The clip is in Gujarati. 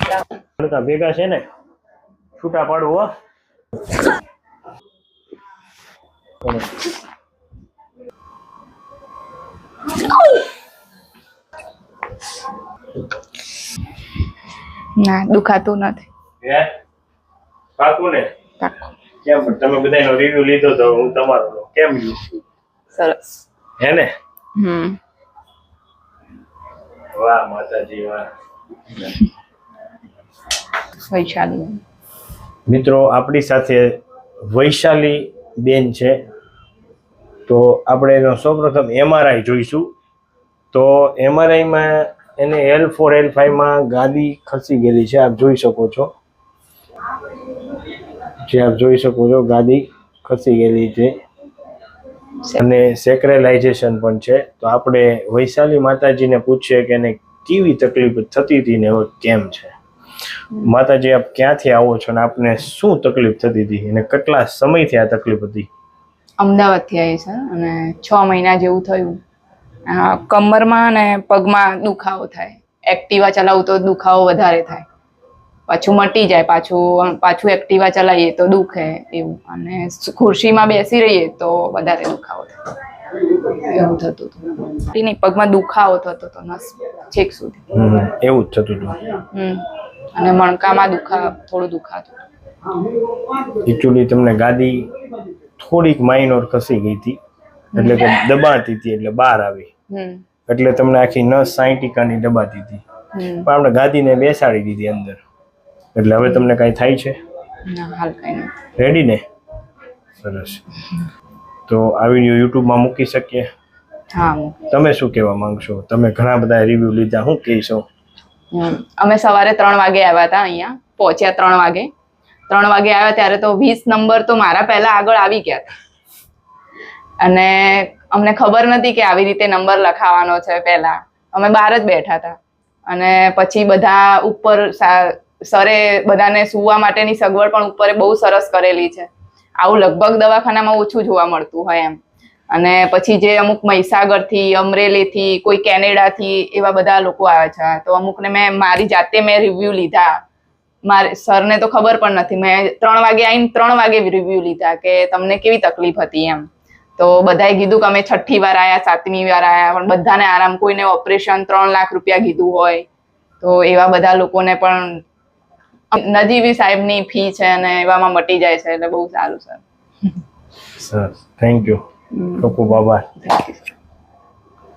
હળકા ભેગા છે ને છૂટા પાડવું હો. ના દુખાતું નથી. હે પાકું ને? કેમ તમે બધાનો રિવ્યુ લીધો તો હું તમારો કેમ ગયું? સરસ હે ને? વાહ માતાજી વાહ. વૈશાલી મિત્રો આપણી સાથે વૈશાલી બેન છે, તો આપણે એનો સૌપ્રથમ MRI જોઈશું. તો MRIમાં એને L4 L5માં ગાદી ખસી ગયેલી છે, આપ જોઈ શકો છો. જે આપ જોઈ શકો છો ગાદી ખસી ગયેલી છે અને સેક્રેલાઇઝેશન પણ છે. તો આપણે વૈશાલી માતાજીને પૂછીએ કે એને કેવી તકલીફ થતી હતી ને હવે કેમ છે. માતાજી આપ ક્યાંથી આવો છો ને આપને શું તકલીફ થતી હતી અને કેટલા સમયથી આ તકલીફ હતી? અમદાવાદથી આવી છે અને 6 મહિના જેવું થયું. કમરમાં ને પગમાં દુખાવો થાય, એક્ટિવા ચલાવું તો દુખાવો વધારે થાય, પાછું મટી જાય, પાછું એક્ટિવા ચલાવીએ તો દુખે એવું, અને ખુરશીમાં બેસી રહીએ તો વધારે દુખાવો થાય, એવું થતું હતું. નહીં, પગમાં દુખાવો થતો હતો નસ છેક સુધી, એવું જ થતું હતું. અને મણકામાં થોડું દુખાતું. એકચ્યુઅલી તમને ગાદી થોડીક માઇનોર ખસી ગઈ હતી, એટલે કે દબાતી હતી એટલે બહાર આવી, એટલે તમને આખી નસ 60% દબાતી હતી, પણ આપણે ગાદીને બેસાડી દીધી અંદર, એટલે હવે તમને કઈ થાય છે? ના, હાલ કઈ નહીં. રેડી ને? સરસ. તો આ વિડીયો યુટ્યુબમાં મૂકી શકીએ? હા. તમે શું કહેવા માંગશો? તમે ઘણા બધા રિવ્યુ લીધા, શું કહેશો? અમે સવારે 3 વાગે આવ્યા હતા, અહીંયા પહોંચ્યા 3 વાગે. 3 વાગે આવ્યા ત્યારે તો 20 નંબર તો મારા પહેલા આગળ આવી ગયા હતા, અને અમને ખબર નથી કે આવી રીતે નંબર લખાવાનો છે. પહેલા અમે બહાર જ બેઠા હતા, અને પછી બધા ઉપર સરે બધાને સુવા માટેની સગવડ પણ ઉપર બહુ સરસ કરેલી છે. આવું લગભગ દવાખાનામાં ઓછું જોવા મળતું હોય એમ. અને પછી જે અમુક મહીસાગરથી, અમરેલીથી, કોઈ કેનેડાથી એવા બધા લોકો આવે છે, તો અમુકને મારી જાતે રિવ્યુ લીધા. મારે સરને તો ખબર પણ નથી. મેં 3 વાગે આવીને 3 વાગે રિવ્યુ લીધા કે તમને કેવી તકલીફ હતી એમ. તો બધાએ કીધું કે અમે 6ઠ્ઠી વાર આવ્યા, 7મી વાર આવ્યા, પણ બધાને આરામ. કોઈને ઓપરેશન 3 લાખ રૂપિયા કીધું હોય, તો એવા બધા લોકોને પણ નજીવી સાહેબની ફી છે અને એવામાં મટી જાય છે, એટલે બહુ સારું સર. સર થેન્ક યુ, ખૂબ ખૂબ આભાર.